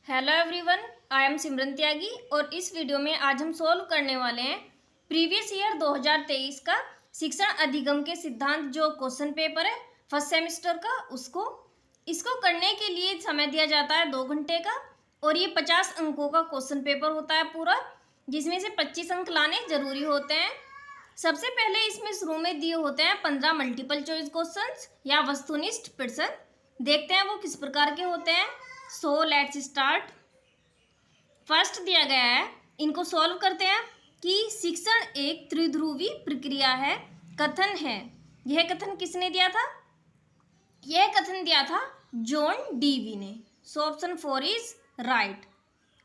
Hello everyone, I am सिमरन त्यागी और इस video में आज हम सॉल्व करने वाले हैं प्रीवियस ईयर 2023 का शिक्षण अधिगम के सिद्धांत जो क्वेश्चन पेपर है फर्स्ट सेमेस्टर का इसको करने के लिए समय दिया जाता है 2 घंटे का और ये 50 अंकों का क्वेश्चन पेपर होता है पूरा, जिसमें से 25 अंक लाने जरूरी होते हैं। सबसे पहले इसमें शुरू में दिए होते हैं 15 मल्टीपल चॉइस क्वेश्चंस या वस्तुनिष्ठ प्रश्न। देखते हैं वो किस प्रकार के होते हैं। So let's start. फर्स्ट दिया गया है, इनको सॉल्व करते हैं कि शिक्षण एक त्रिध्रुवी प्रक्रिया है। कथन है, यह कथन किसने दिया था? यह कथन दिया था जॉन डीवी ने। So option 4 is right.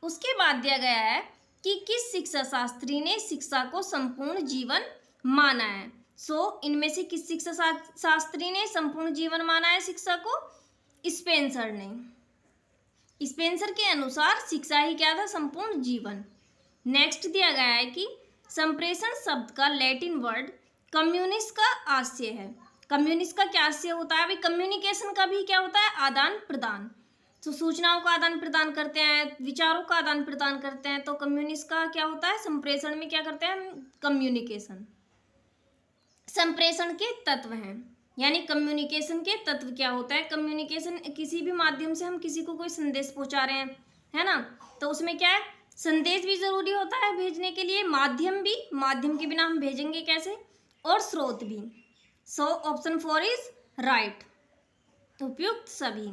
उसके बाद दिया गया है कि किस शिक्षा शास्त्री ने शिक्षा को संपूर्ण जीवन माना है। सो इनमें से किस शिक्षा शास्त्री ने संपूर्ण जीवन माना है शिक्षा को? स्पेंसर ने। स्पेंसर के अनुसार शिक्षा ही क्या था? संपूर्ण जीवन। नेक्स्ट दिया गया है कि संप्रेषण शब्द का लैटिन वर्ड कम्युनिस्ट का आशय है। कम्युनिस्ट का क्या आशय होता है? भाई कम्युनिकेशन का भी क्या होता है? आदान प्रदान। तो सूचनाओं का आदान प्रदान करते हैं, विचारों का आदान प्रदान करते हैं, तो कम्युनिस्ट का क्या होता है? संप्रेषण में क्या करते हैं? कम्युनिकेशन। संप्रेषण के तत्व हैं, यानी कम्युनिकेशन के तत्व क्या होता है? कम्युनिकेशन किसी भी माध्यम से हम किसी को कोई संदेश पहुंचा रहे हैं, है ना, तो उसमें क्या है? संदेश भी जरूरी होता है भेजने के लिए, माध्यम भी, माध्यम के बिना हम भेजेंगे कैसे, और स्रोत भी। सो ऑप्शन 4 इज राइट, उपयुक्त सभी।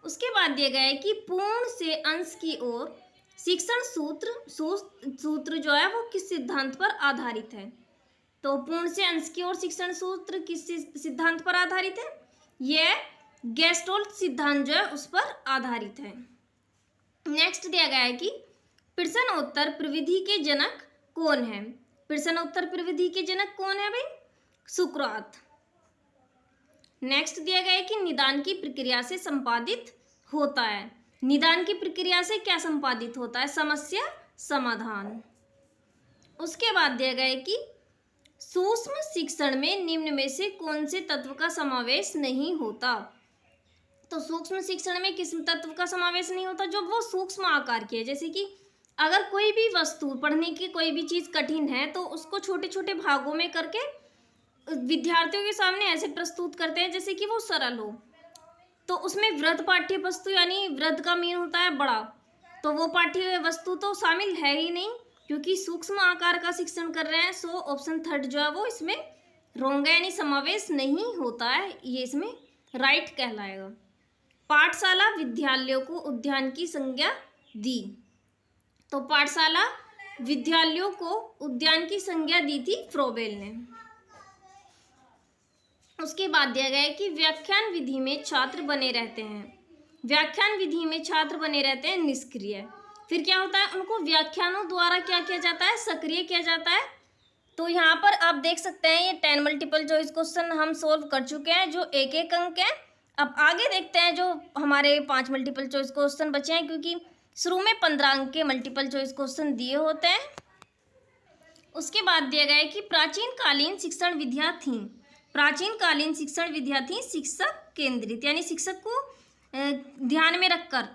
उसके बाद दिया गया है कि पूर्ण से अंश की ओर शिक्षण सूत्र जो है वो किस सिद्धांत पर आधारित है? तो पूर्ण से अंश की ओर शिक्षण सूत्र किस सिद्धांत पर आधारित है? यह गेस्टोल्ट सिद्धांत जो है उस पर आधारित है। नेक्स्ट दिया गया है कि प्रश्नोत्तर प्रविधि के जनक कौन है? प्रश्नोत्तर प्रविधि के जनक कौन है भाई? सुकरात। नेक्स्ट दिया गया है कि निदान की प्रक्रिया से संपादित होता है। निदान की प्रक्रिया से क्या संपादित होता है? समस्या समाधान। उसके बाद दिया गया है कि सूक्ष्म शिक्षण में निम्न में से कौन से तत्व का समावेश नहीं होता? तो सूक्ष्म शिक्षण में किस तत्व का समावेश नहीं होता? जो वो सूक्ष्म आकार की है। जैसे कि अगर कोई भी वस्तु, पढ़ने की कोई भी चीज़ कठिन है तो उसको छोटे छोटे भागों में करके विद्यार्थियों के सामने ऐसे प्रस्तुत करते हैं जैसे कि वो सरल हो, तो उसमें वृहद पाठ्य वस्तु, यानी वृहद का मीन होता है बड़ा, तो वो पाठ्य वस्तु तो शामिल है ही नहीं, क्योंकि सूक्ष्म आकार का शिक्षण कर रहे हैं। सो ऑप्शन 3 जो है वो इसमें रोंग है, यानी समावेश नहीं होता है, ये इसमें राइट कहलाएगा। पाठशाला विद्यालयों को उद्यान की संज्ञा दी। तो पाठशाला विद्यालयों को उद्यान की संज्ञा दी थी फ्रोबेल ने। उसके बाद दिया गया है कि व्याख्यान विधि में छात्र बने रहते हैं। व्याख्यान विधि में छात्र बने रहते हैं निष्क्रिय। फिर क्या होता है? उनको व्याख्यानों द्वारा क्या किया जाता है? सक्रिय किया जाता है। तो यहाँ पर आप देख सकते हैं ये 10 मल्टीपल चॉइस क्वेश्चन हम सोल्व कर चुके हैं जो 1-1 अंक है। अब आगे देखते हैं जो हमारे 5 मल्टीपल चॉइस क्वेश्चन बचे हैं, क्योंकि शुरू में 15 अंक के मल्टीपल चॉइस क्वेश्चन दिए होते हैं। उसके बाद दिया गया है कि प्राचीन कालीन शिक्षण विधियाँ थीं। प्राचीन कालीन शिक्षण विधियाँ थीं शिक्षक केंद्रित, यानी शिक्षक को ध्यान में रखकर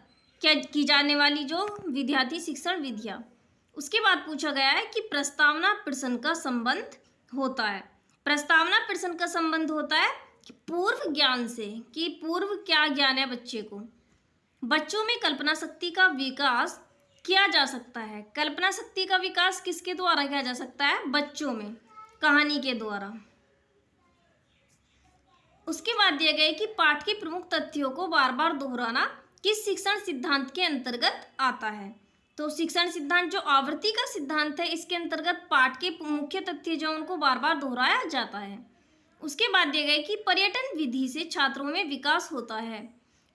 क्या की जाने वाली जो विधियाँ थी, शिक्षण विधियाँ। उसके बाद पूछा गया है कि प्रस्तावना प्रश्न का संबंध होता है। प्रस्तावना प्रश्न का संबंध होता है कि पूर्व ज्ञान से, कि पूर्व क्या ज्ञान है बच्चे को। बच्चों में कल्पना शक्ति का विकास किया जा सकता है। कल्पना शक्ति का विकास किसके द्वारा किया जा सकता है? बच्चों में, कहानी के द्वारा। उसके बाद दिया गया है कि पाठ के प्रमुख तथ्यों को बार बार दोहराना किस शिक्षण सिद्धांत के अंतर्गत आता है? तो शिक्षण सिद्धांत जो आवृत्ति का सिद्धांत है, इसके अंतर्गत पाठ के मुख्य तथ्य जो उनको बार बार दोहराया जाता है। उसके बाद दिया गया कि पर्यटन विधि से छात्रों में विकास होता है।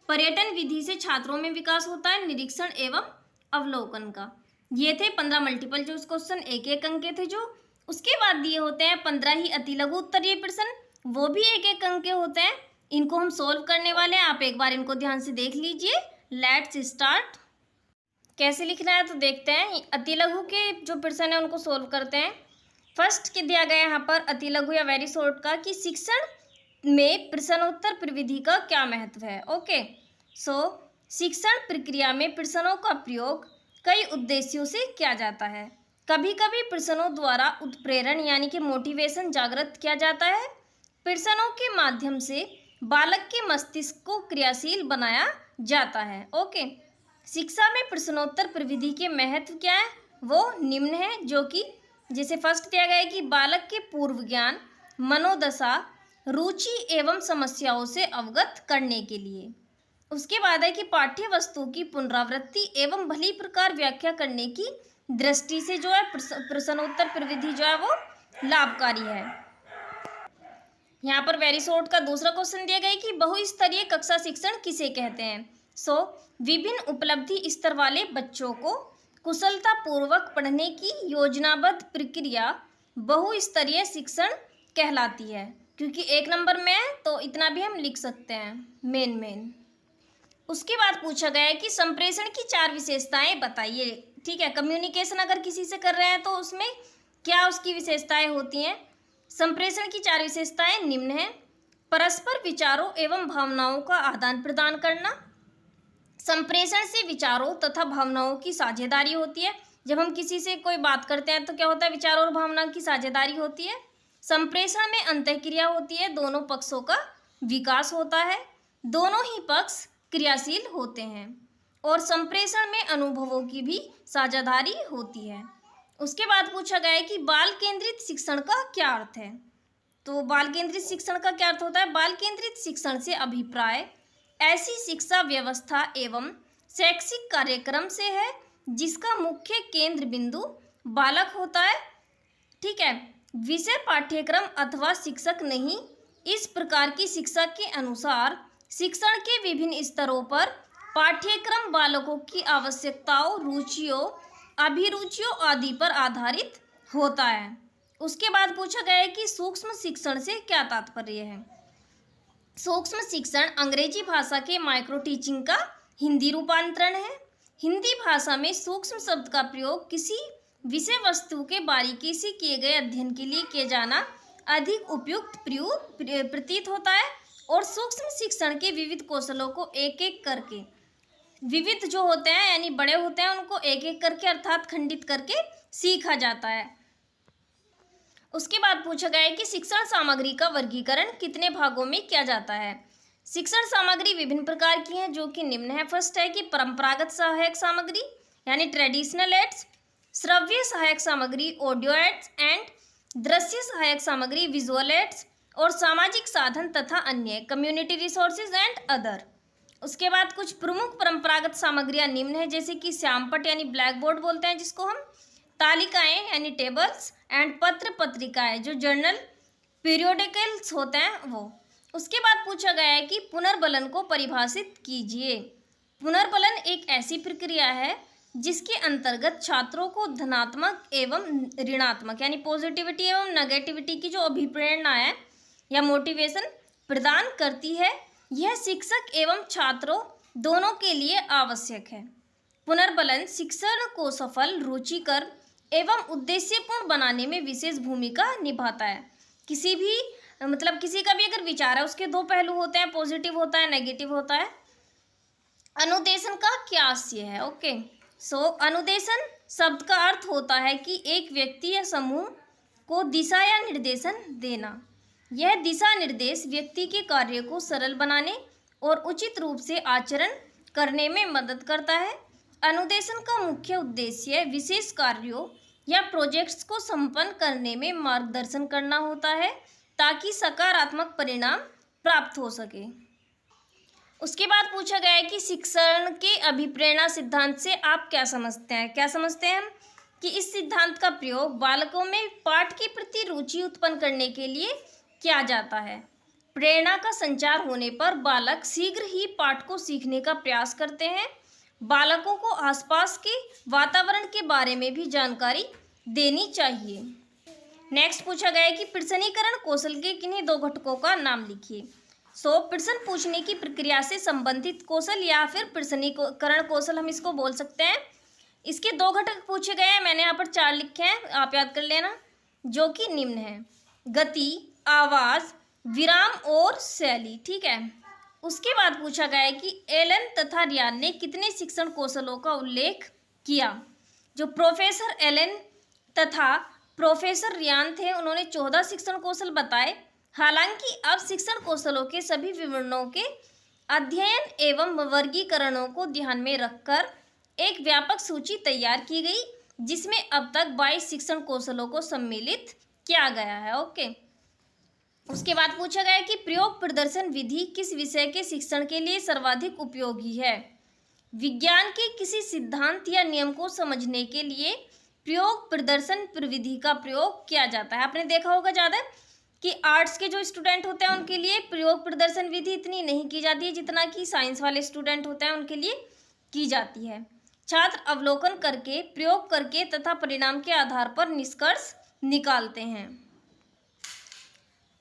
पर्यटन विधि से छात्रों में विकास होता है निरीक्षण एवं अवलोकन का। ये थे 15 मल्टीपल चॉइस क्वेश्चन, 1-1 अंक के थे जो। उसके बाद दिए होते हैं 15 ही अति लघु उत्तरीय प्रश्न, वो भी 1-1 अंक के होते हैं। इनको हम सोल्व करने वाले हैं, आप एक बार इनको ध्यान से देख लीजिए। Let's start. कैसे लिखना है तो देखते हैं। अति लघु के जो प्रश्न है उनको सोल्व करते हैं। फर्स्ट के दिया गया यहाँ पर अति लघु या वेरी शॉर्ट का कि शिक्षण में प्रश्नोत्तर प्रविधि का क्या महत्व है। ओके, सो शिक्षण प्रक्रिया में प्रश्नों का प्रयोग कई उद्देश्यों से किया जाता है। कभी कभी प्रश्नों द्वारा उत्प्रेरण यानी कि मोटिवेशन जागृत किया जाता है। प्रश्नों के माध्यम से बालक के मस्तिष्क को क्रियाशील बनाया जाता है। ओके, शिक्षा में प्रश्नोत्तर प्रविधि के महत्व क्या है, वो निम्न है, जो कि जैसे फर्स्ट दिया गया है कि बालक के पूर्व ज्ञान, मनोदशा, रुचि एवं समस्याओं से अवगत करने के लिए। उसके बाद है कि पाठ्य वस्तु की पुनरावृत्ति एवं भली प्रकार व्याख्या करने की दृष्टि से जो है प्रश्नोत्तर प्रविधि जो है वो लाभकारी है। यहाँ पर वेरी शॉर्ट का दूसरा क्वेश्चन दिया गया है कि बहुस्तरीय कक्षा शिक्षण किसे कहते हैं। विभिन्न उपलब्धि स्तर वाले बच्चों को कुशलता पूर्वक पढ़ने की योजनाबद्ध प्रक्रिया बहुस्तरीय शिक्षण कहलाती है। क्योंकि 1 नंबर में है तो इतना भी हम लिख सकते हैं मेन। उसके बाद पूछा गया है कि संप्रेषण की 4 विशेषताएं बताइए। ठीक है, कम्युनिकेशन अगर किसी से कर रहे हैं तो उसमें क्या उसकी विशेषताएं होती हैं। संप्रेषण की 4 विशेषताएं निम्न हैं। परस्पर विचारों एवं भावनाओं का आदान प्रदान करना। संप्रेषण से विचारों तथा भावनाओं की साझेदारी होती है। जब हम किसी से कोई बात करते हैं तो क्या होता है, विचारों और भावना की साझेदारी होती है। संप्रेषण में अंतःक्रिया होती है, दोनों पक्षों का विकास होता है, दोनों ही पक्ष क्रियाशील होते हैं और संप्रेषण में अनुभवों की भी साझेदारी होती है। उसके बाद पूछा गया है कि बाल केंद्रित शिक्षण का क्या अर्थ है। तो बाल केंद्रित शिक्षण का क्या अर्थ होता है। बाल केंद्रित शिक्षण से अभिप्राय ऐसी शिक्षा व्यवस्था एवं शैक्षिक कार्यक्रम से है जिसका मुख्य केंद्र बिंदु बालक होता है। ठीक है, विषय पाठ्यक्रम अथवा शिक्षक नहीं। इस प्रकार की शिक्षा के अनुसार शिक्षण के विभिन्न स्तरों पर पाठ्यक्रम बालकों की आवश्यकताओं, रुचियों, अभिरुचियों आदि पर आधारित होता है। उसके बाद पूछा गया है कि सूक्ष्म शिक्षण से क्या तात्पर्य है। सूक्ष्म शिक्षण अंग्रेजी भाषा के माइक्रो टीचिंग का हिंदी रूपांतरण है। हिंदी भाषा में सूक्ष्म शब्द का प्रयोग किसी विषय वस्तु के बारीकी से किए गए अध्ययन के लिए किए जाना अधिक उपयुक्त प्रतीत होता है और सूक्ष्म शिक्षण के विविध कौशलों को एक एक करके, विविध जो होते हैं यानी बड़े होते हैं, उनको एक एक करके अर्थात खंडित करके सीखा जाता है। उसके बाद पूछा गया है कि शिक्षण सामग्री का वर्गीकरण कितने भागों में किया जाता है। शिक्षण सामग्री विभिन्न प्रकार की है जो कि निम्न है। फर्स्ट है कि परंपरागत सहायक सामग्री यानी ट्रेडिशनल एड्स, श्रव्य सहायक सामग्री ऑडियो एड्स एंड दृश्य सहायक सामग्री विजुअल एड्स और सामाजिक साधन तथा अन्य कम्युनिटी रिसोर्सेज एंड अदर। उसके बाद कुछ प्रमुख परंपरागत सामग्रियां निम्न है जैसे कि श्यामपट यानी ब्लैक बोर्ड बोलते हैं जिसको हम, तालिकाएं यानी टेबल्स एंड पत्र पत्रिकाएं जो जर्नल पीरियोडिकल्स होते हैं वो। उसके बाद पूछा गया है कि पुनर्बलन को परिभाषित कीजिए। पुनर्बलन एक ऐसी प्रक्रिया है जिसके अंतर्गत छात्रों को धनात्मक एवं ऋणात्मक यानी पॉजिटिविटी एवं नेगेटिविटी की जो अभिप्रेरणा है या मोटिवेशन प्रदान करती है। यह शिक्षक एवं छात्रों दोनों के लिए आवश्यक है। पुनर्बलन शिक्षण को सफल, रुचिकर एवं उद्देश्यपूर्ण बनाने में विशेष भूमिका निभाता है। किसी का भी अगर विचार है उसके 2 पहलू होते हैं, पॉजिटिव होता है, नेगेटिव होता है। अनुदेशन का क्या आशय है। ओके, अनुदेशन शब्द का अर्थ होता है कि एक व्यक्ति या समूह को दिशा या निर्देशन देना। यह दिशा निर्देश व्यक्ति के कार्य को सरल बनाने और उचित रूप से आचरण करने में मदद करता है। अनुदेशन का मुख्य उद्देश्य विशेष कार्यों या प्रोजेक्ट्स को संपन्न करने में मार्गदर्शन करना होता है ताकि सकारात्मक परिणाम प्राप्त हो सके। उसके बाद पूछा गया है कि शिक्षण के अभिप्रेरणा सिद्धांत से आप क्या समझते हैं। क्या समझते हैं हम कि इस सिद्धांत का प्रयोग बालकों में पाठ के प्रति रुचि उत्पन्न करने के लिए किया जाता है। प्रेरणा का संचार होने पर बालक शीघ्र ही पाठ को सीखने का प्रयास करते हैं। बालकों को आसपास के वातावरण के बारे में भी जानकारी देनी चाहिए। नेक्स्ट पूछा गया है कि प्रश्नीकरण कौशल के किन्हीं 2 घटकों का नाम लिखिए। प्रश्न पूछने की प्रक्रिया से संबंधित कौशल या फिर प्रश्नीकरण कौशल हम इसको बोल सकते हैं। इसके 2 घटक पूछे गए हैं, मैंने यहाँ पर 4 लिखे हैं, आप याद कर लेना, जो कि निम्न है: गति, आवाज़, विराम और शैली। ठीक है, उसके बाद पूछा गया है कि एलन तथा रियान ने कितने शिक्षण कौशलों का उल्लेख किया। जो प्रोफेसर एलन तथा प्रोफेसर रियान थे उन्होंने 14 शिक्षण कौशल बताए। हालांकि अब शिक्षण कौशलों के सभी विवरणों के अध्ययन एवं वर्गीकरणों को ध्यान में रखकर एक व्यापक सूची तैयार की गई, जिसमें अब तक 22 शिक्षण कौशलों को सम्मिलित किया गया है। ओके, उसके बाद पूछा गया है कि प्रयोग प्रदर्शन विधि किस विषय के शिक्षण के लिए सर्वाधिक उपयोगी है। विज्ञान के किसी सिद्धांत या नियम को समझने के लिए प्रयोग प्रदर्शन विधि का प्रयोग किया जाता है। आपने देखा होगा ज़्यादा कि आर्ट्स के जो स्टूडेंट होते हैं उनके लिए प्रयोग प्रदर्शन विधि इतनी नहीं की जाती है जितना कि साइंस वाले स्टूडेंट होते हैं उनके लिए की जाती है। छात्र अवलोकन करके, प्रयोग करके तथा परिणाम के आधार पर निष्कर्ष निकालते हैं।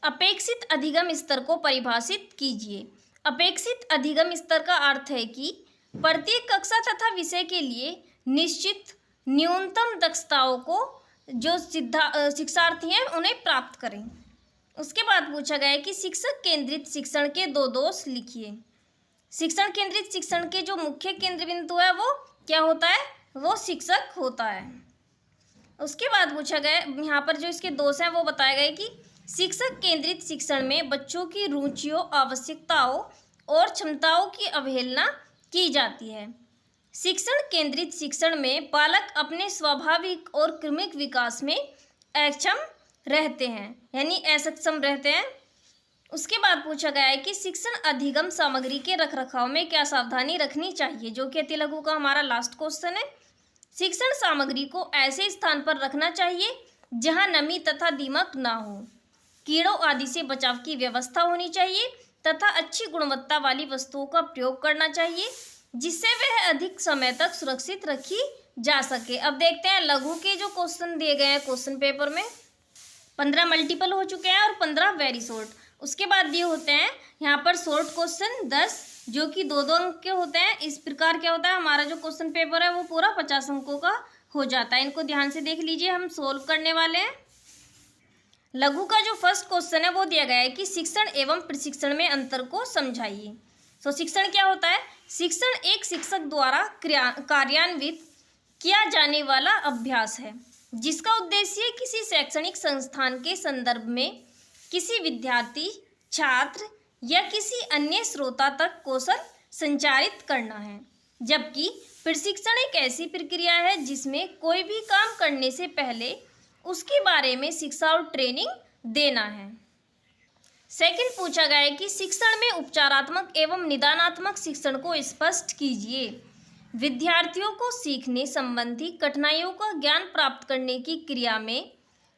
अपेक्षित अधिगम स्तर को परिभाषित कीजिए। अपेक्षित अधिगम स्तर का अर्थ है कि प्रत्येक कक्षा तथा विषय के लिए निश्चित न्यूनतम दक्षताओं को जो शिक्षार्थी हैं उन्हें प्राप्त करें। उसके बाद पूछा गया है कि शिक्षक केंद्रित शिक्षण के 2 दोष लिखिए। शिक्षण केंद्रित शिक्षण के जो मुख्य केंद्र बिंदु है वो क्या होता है, वो शिक्षक होता है। उसके बाद पूछा गया यहाँ पर जो इसके दोष हैं वो बताया गया कि शिक्षक केंद्रित शिक्षण में बच्चों की रुचियों, आवश्यकताओं और क्षमताओं की अवहेलना की जाती है। शिक्षण केंद्रित शिक्षण में बालक अपने स्वाभाविक और क्रमिक विकास में अक्षम रहते हैं, यानी असक्षम रहते हैं। उसके बाद पूछा गया है कि शिक्षण अधिगम सामग्री के रखरखाव में क्या सावधानी रखनी चाहिए, जो कि अति लघु का हमारा लास्ट क्वेश्चन है। शिक्षण सामग्री को ऐसे स्थान पर रखना चाहिए जहां नमी तथा दीमक ना हो, कीड़ों आदि से बचाव की व्यवस्था होनी चाहिए तथा अच्छी गुणवत्ता वाली वस्तुओं का प्रयोग करना चाहिए जिससे वह अधिक समय तक सुरक्षित रखी जा सके। अब देखते हैं लघु के जो क्वेश्चन दिए गए हैं क्वेश्चन पेपर में 15 मल्टीपल हो चुके हैं और 15 वेरी शॉर्ट। उसके बाद दिए होते हैं यहाँ पर शॉर्ट क्वेश्चन 10 जो कि 2-2 अंक के होते हैं। इस प्रकार क्या होता है, हमारा जो क्वेश्चन पेपर है वो पूरा 50 अंकों का हो जाता है। इनको ध्यान से देख लीजिए, हम सोल्व करने वाले हैं। लघु का जो फर्स्ट क्वेश्चन है वो दिया गया है कि शिक्षण एवं प्रशिक्षण में अंतर को समझाइए। तो शिक्षण क्या होता है, शिक्षण एक शिक्षक द्वारा कार्यान्वित किया जाने वाला अभ्यास है जिसका उद्देश्य किसी शैक्षणिक संस्थान के संदर्भ में किसी विद्यार्थी, छात्र या किसी अन्य श्रोता तक कौशल संचारित करना है। जबकि प्रशिक्षण एक ऐसी प्रक्रिया है जिसमें कोई भी काम करने से पहले उसके बारे में शिक्षा और ट्रेनिंग देना है। सेकंड पूछा गया है कि शिक्षण में उपचारात्मक एवं निदानात्मक शिक्षण को स्पष्ट कीजिए। विद्यार्थियों को सीखने संबंधी कठिनाइयों का ज्ञान प्राप्त करने की क्रिया में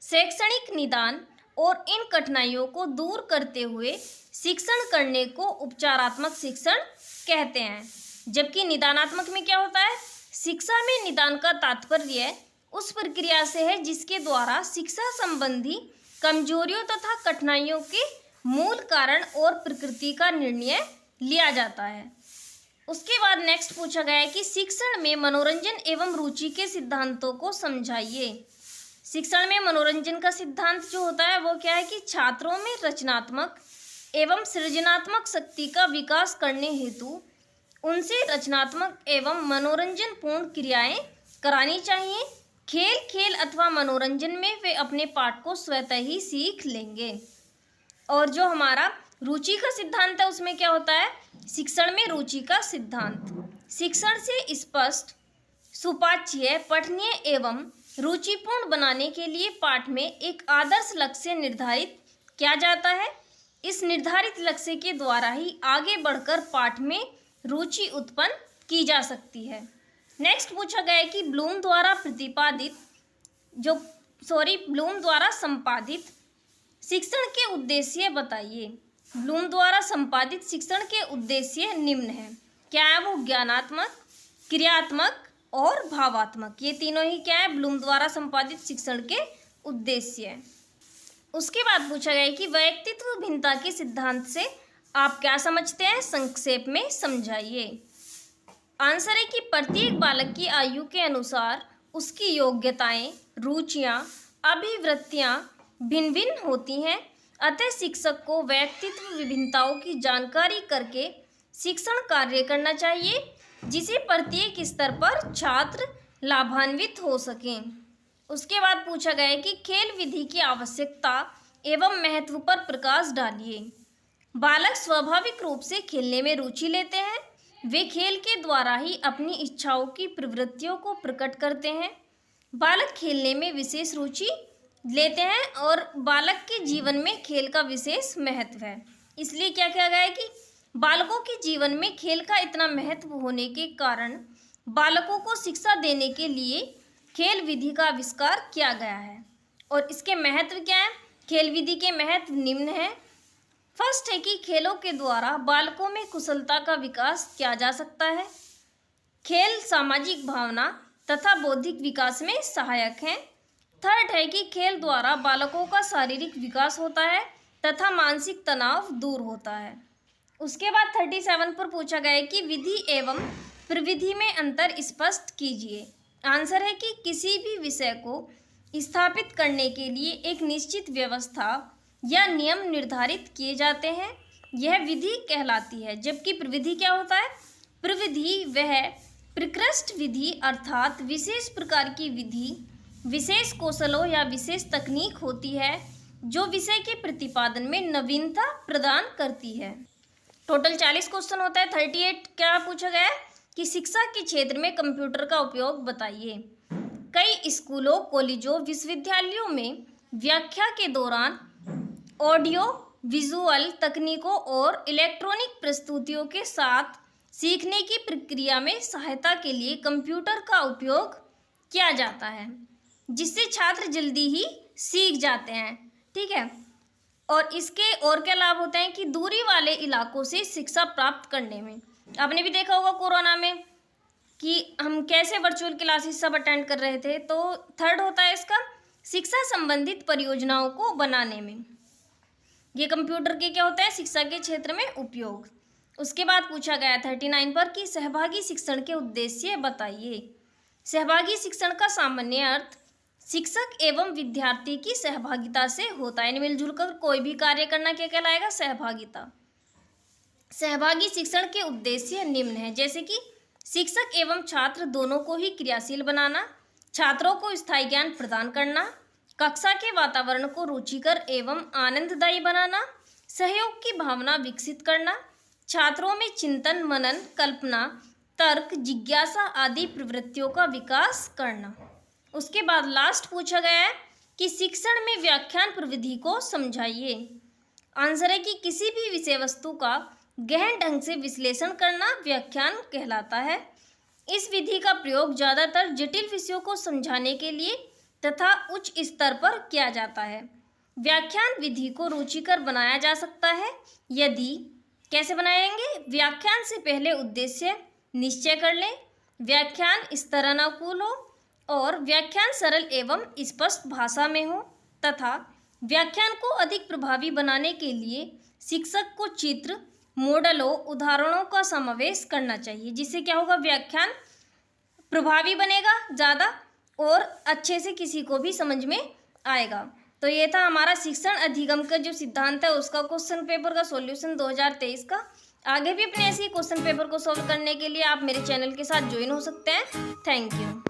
शैक्षणिक निदान और इन कठिनाइयों को दूर करते हुए शिक्षण करने को उपचारात्मक शिक्षण कहते हैं। जबकि निदानात्मक में क्या होता है, शिक्षा में निदान का तात्पर्य उस प्रक्रिया से है जिसके द्वारा शिक्षा संबंधी कमजोरियों तथा कठिनाइयों के मूल कारण और प्रकृति का निर्णय लिया जाता है। उसके बाद नेक्स्ट पूछा गया है कि शिक्षण में मनोरंजन एवं रुचि के सिद्धांतों को समझाइए। शिक्षण में मनोरंजन का सिद्धांत जो होता है वो क्या है कि छात्रों में रचनात्मक एवं सृजनात्मक शक्ति का विकास करने हेतु उनसे रचनात्मक एवं मनोरंजन पूर्ण क्रियाएं करानी चाहिए। खेल खेल अथवा मनोरंजन में वे अपने पाठ को स्वतः ही सीख लेंगे। और जो हमारा रुचि का सिद्धांत है उसमें क्या होता है, शिक्षण में रुचि का सिद्धांत शिक्षण से स्पष्ट, सुपाच्य, पठनीय एवं रुचिपूर्ण बनाने के लिए पाठ में एक आदर्श लक्ष्य निर्धारित किया जाता है। इस निर्धारित लक्ष्य के द्वारा ही आगे बढ़कर पाठ में रुचि उत्पन्न की जा सकती है। नेक्स्ट पूछा गया है कि ब्लूम द्वारा संपादित शिक्षण के उद्देश्य बताइए। ब्लूम द्वारा संपादित शिक्षण के उद्देश्य निम्न है। क्या है वो, ज्ञानात्मक, क्रियात्मक और भावात्मक। ये तीनों ही क्या है, ब्लूम द्वारा संपादित शिक्षण के उद्देश्य। उसके बाद पूछा गया है कि व्यक्तित्व भिन्नता के सिद्धांत से आप क्या समझते हैं, संक्षेप में समझाइए। आंसर है कि प्रत्येक बालक की आयु के अनुसार उसकी योग्यताएं, रुचियां, अभिवृत्तियां भिन्न भिन्न होती हैं अतः शिक्षक को व्यक्तित्व विभिन्नताओं की जानकारी करके शिक्षण कार्य करना चाहिए, जिसे प्रत्येक स्तर पर छात्र लाभान्वित हो सकें। उसके बाद पूछा गया है कि खेल विधि की आवश्यकता एवं महत्व पर प्रकाश डालिए। बालक स्वाभाविक रूप से खेलने में रुचि लेते हैं। वे खेल के द्वारा ही अपनी इच्छाओं की प्रवृत्तियों को प्रकट करते हैं। बालक खेलने में विशेष रुचि लेते हैं और बालक के जीवन में खेल का विशेष महत्व है। इसलिए क्या कहा गया है कि बालकों के जीवन में खेल का इतना महत्व होने के कारण बालकों को शिक्षा देने के लिए खेल विधि का आविष्कार किया गया है। और इसके महत्व क्या है? खेल विधि के महत्व निम्न है। फर्स्ट है कि खेलों के द्वारा बालकों में कुशलता का विकास किया जा सकता है। खेल सामाजिक भावना तथा बौद्धिक विकास में सहायक हैं। थर्ड है कि खेल द्वारा बालकों का शारीरिक विकास होता है तथा मानसिक तनाव दूर होता है। उसके बाद 37 पर पूछा गया है कि विधि एवं प्रविधि में अंतर स्पष्ट कीजिए। आंसर है कि किसी भी विषय को स्थापित करने के लिए एक निश्चित व्यवस्था या नियम निर्धारित किए जाते हैं, यह विधि कहलाती है। जबकि प्रविधि क्या होता है? प्रविधि वह प्रकृष्ट विधि अर्थात विशेष प्रकार की विधि, विशेष कौशलों या विशेष तकनीक होती है जो विषय के प्रतिपादन में नवीनता प्रदान करती है। टोटल 40 क्वेश्चन होता है। 38 क्या पूछा गया है कि शिक्षा के क्षेत्र में कंप्यूटर का उपयोग बताइए। कई स्कूलों, कॉलेजों, विश्वविद्यालयों में व्याख्या के दौरान ऑडियो विजुअल तकनीकों और इलेक्ट्रॉनिक प्रस्तुतियों के साथ सीखने की प्रक्रिया में सहायता के लिए कंप्यूटर का उपयोग किया जाता है, जिससे छात्र जल्दी ही सीख जाते हैं। ठीक है। और इसके और क्या लाभ होते हैं कि दूरी वाले इलाकों से शिक्षा प्राप्त करने में, आपने भी देखा होगा कोरोना में कि हम कैसे वर्चुअल क्लासेस सब अटेंड कर रहे थे। तो थर्ड होता है इसका शिक्षा संबंधित परियोजनाओं को बनाने में, ये कंप्यूटर के क्या होता है शिक्षा के क्षेत्र में उपयोग। उसके बाद पूछा गया 39 पर कि सहभागी शिक्षण के उद्देश्य बताइए। सहभागी शिक्षण का सामान्य अर्थ शिक्षक एवं विद्यार्थी की सहभागिता से होता है, यानी मिलजुल कर कोई भी कार्य करना क्या कहलाएगा? सहभागिता। सहभागी शिक्षण के उद्देश्य निम्न है, जैसे कि शिक्षक एवं छात्र दोनों को ही क्रियाशील बनाना, छात्रों को स्थायी ज्ञान प्रदान करना, कक्षा के वातावरण को रुचिकर एवं आनंददायी बनाना, सहयोग की भावना विकसित करना, छात्रों में चिंतन, मनन, कल्पना, तर्क, जिज्ञासा आदि प्रवृत्तियों का विकास करना। उसके बाद लास्ट पूछा गया है कि शिक्षण में व्याख्यान प्रविधि को समझाइए। आंसर है कि किसी भी विषय वस्तु का गहन ढंग से विश्लेषण करना व्याख्यान कहलाता है। इस विधि का प्रयोग ज़्यादातर जटिल विषयों को समझाने के लिए तथा उच्च स्तर पर किया जाता है। व्याख्यान विधि को रुचिकर बनाया जा सकता है यदि कैसे बनाएंगे? व्याख्यान से पहले उद्देश्य निश्चय कर लें, व्याख्यान स्तरानुकूल हो और व्याख्यान सरल एवं स्पष्ट भाषा में हो तथा व्याख्यान को अधिक प्रभावी बनाने के लिए शिक्षक को चित्र, मॉडलों, उदाहरणों का समावेश करना चाहिए, जिससे क्या होगा? व्याख्यान प्रभावी बनेगा ज़्यादा और अच्छे से किसी को भी समझ में आएगा। तो ये था हमारा शिक्षण अधिगम का जो सिद्धांत है उसका क्वेश्चन पेपर का सॉल्यूशन 2023 का। आगे भी अपने ऐसे क्वेश्चन पेपर को सॉल्व करने के लिए आप मेरे चैनल के साथ ज्वाइन हो सकते हैं। Thank you.